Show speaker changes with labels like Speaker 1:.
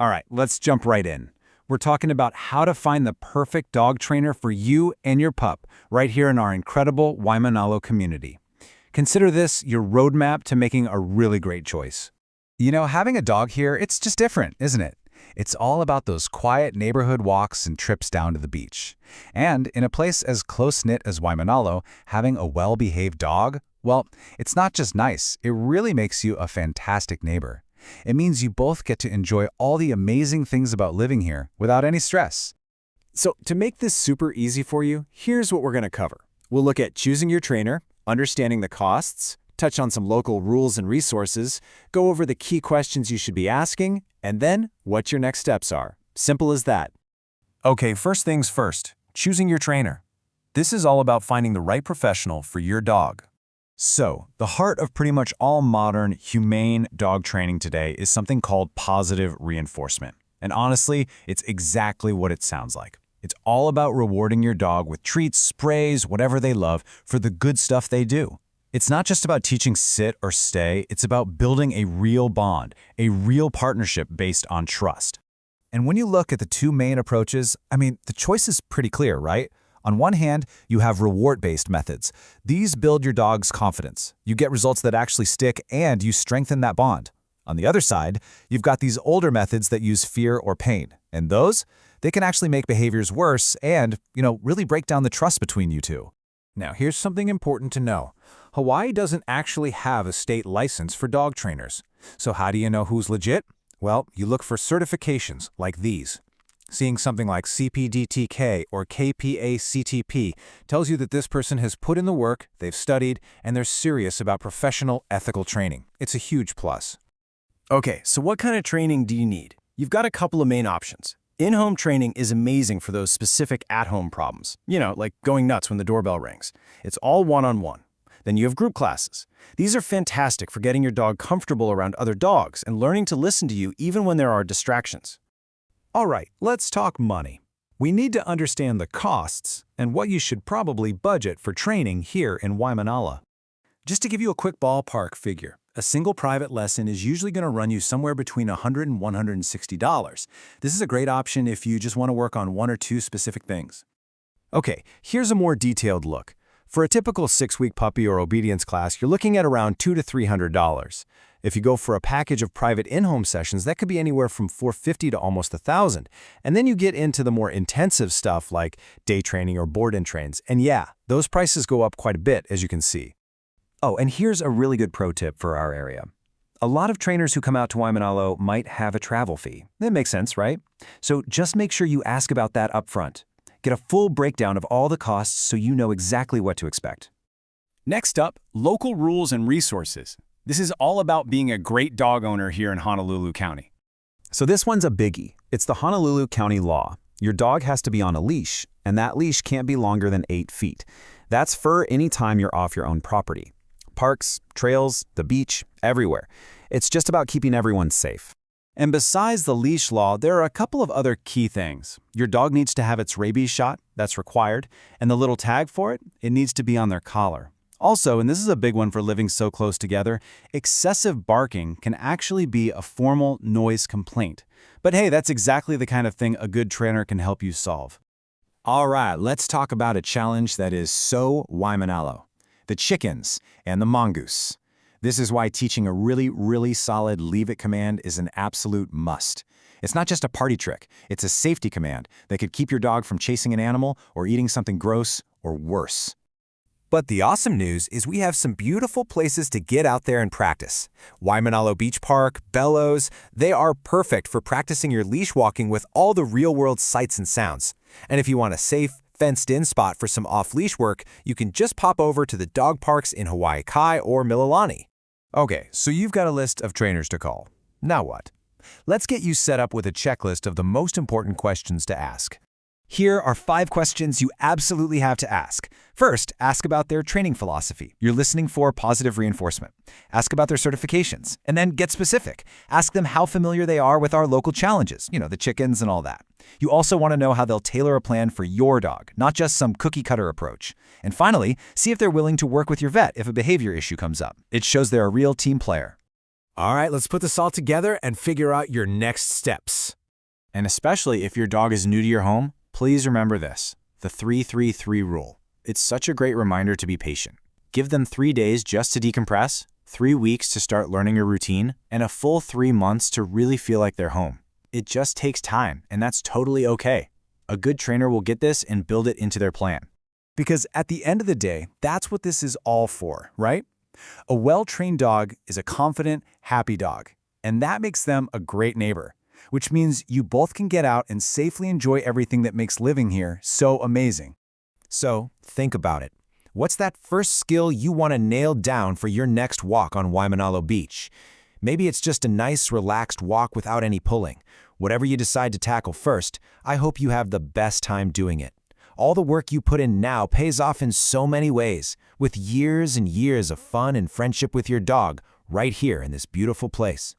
Speaker 1: All right, let's jump right in. We're talking about how to find the perfect dog trainer for you and your pup right here in our incredible Waimanalo community. Consider this your roadmap to making a really great choice. You know, having a dog here, it's just different, isn't it? It's all about those quiet neighborhood walks and trips down to the beach. And in a place as close-knit as Waimanalo, having a well-behaved dog, well, it's not just nice, it really makes you a fantastic neighbor. It means you both get to enjoy all the amazing things about living here without any stress.
Speaker 2: So to make this super easy for you, here's what we're going to cover. We'll look at choosing your trainer, understanding the costs, touch on some local rules and resources, go over the key questions you should be asking, and then what your next steps are. Simple as that.
Speaker 3: Okay, first things first, choosing your trainer. This is all about finding the right professional for your dog.
Speaker 1: So, the heart of pretty much all modern, humane dog training today is something called positive reinforcement. And honestly, it's exactly what it sounds like. It's all about rewarding your dog with treats, sprays, whatever they love, for the good stuff they do. It's not just about teaching sit or stay, it's about building a real bond, a real partnership based on trust. And when you look at the two main approaches, the choice is pretty clear, right? On one hand, you have reward-based methods. These build your dog's confidence. You get results that actually stick and you strengthen that bond. On the other side, you've got these older methods that use fear or pain. And those, they can actually make behaviors worse and, really break down the trust between you two.
Speaker 2: Now, here's something important to know. Hawaii doesn't actually have a state license for dog trainers. So how do you know who's legit? Well, you look for certifications like these. Seeing something like CPDTK or KPA-CTP tells you that this person has put in the work, they've studied, and they're serious about professional, ethical training. It's a huge plus.
Speaker 4: Okay, so what kind of training do you need? You've got a couple of main options. In-home training is amazing for those specific at-home problems. Like going nuts when the doorbell rings. It's all one-on-one. Then you have group classes. These are fantastic for getting your dog comfortable around other dogs and learning to listen to you even when there are distractions.
Speaker 2: All right, let's talk money. We need to understand the costs and what you should probably budget for training here in Waimanalo. Just to give you a quick ballpark figure, a single private lesson is usually going to run you somewhere between $100 and $160. This is a great option if you just want to work on one or two specific things. Okay, here's a more detailed look. For a typical 6-week puppy or obedience class, you're looking at around $200 to $300. If you go for a package of private in-home sessions, that could be anywhere from $450 to almost $1,000. And then you get into the more intensive stuff like day training or board-in trains. And yeah, those prices go up quite a bit, as you can see.
Speaker 1: Oh, and here's a really good pro tip for our area. A lot of trainers who come out to Waimanalo might have a travel fee. That makes sense, right? So just make sure you ask about that up front. Get a full breakdown of all the costs so you know exactly what to expect.
Speaker 2: Next up, local rules and resources. This is all about being a great dog owner here in Honolulu County.
Speaker 1: So this one's a biggie. It's the Honolulu County law. Your dog has to be on a leash, and that leash can't be longer than 8 feet. That's fur anytime you're off your own property. Parks, trails, the beach, everywhere. It's just about keeping everyone safe.
Speaker 2: And besides the leash law, there are a couple of other key things. Your dog needs to have its rabies shot, that's required, and the little tag for it, it needs to be on their collar. Also, and this is a big one for living so close together, excessive barking can actually be a formal noise complaint. But hey, that's exactly the kind of thing a good trainer can help you solve. All right, let's talk about a challenge that is so Waimanalo: the chickens and the mongoose. This is why teaching a really solid leave it command is an absolute must. It's not just a party trick, it's a safety command that could keep your dog from chasing an animal or eating something gross or worse.
Speaker 5: But the awesome news is we have some beautiful places to get out there and practice. Waimanalo Beach Park, Bellows, they are perfect for practicing your leash walking with all the real-world sights and sounds. And if you want a safe, fenced-in spot for some off-leash work, you can just pop over to the dog parks in Hawaii Kai or Mililani.
Speaker 1: Okay, so you've got a list of trainers to call. Now what? Let's get you set up with a checklist of the most important questions to ask.
Speaker 5: Here are 5 questions you absolutely have to ask. First, ask about their training philosophy. You're listening for positive reinforcement. Ask about their certifications, and then get specific. Ask them how familiar they are with our local challenges, the chickens and all that. You also want to know how they'll tailor a plan for your dog, not just some cookie-cutter approach. And finally, see if they're willing to work with your vet if a behavior issue comes up. It shows they're a real team player.
Speaker 2: All right, let's put this all together and figure out your next steps.
Speaker 1: And especially if your dog is new to your home, please remember this, the 3-3-3 rule. It's such a great reminder to be patient. Give them 3 days just to decompress, 3 weeks to start learning your routine, and a full 3 months to really feel like they're home. It just takes time, and that's totally okay. A good trainer will get this and build it into their plan.
Speaker 2: Because at the end of the day, that's what this is all for, right? A well-trained dog is a confident, happy dog, and that makes them a great neighbor, which means you both can get out and safely enjoy everything that makes living here so amazing.
Speaker 5: So, think about it. What's that first skill you want to nail down for your next walk on Waimanalo Beach? Maybe it's just a nice, relaxed walk without any pulling. Whatever you decide to tackle first, I hope you have the best time doing it. All the work you put in now pays off in so many ways, with years and years of fun and friendship with your dog right here in this beautiful place.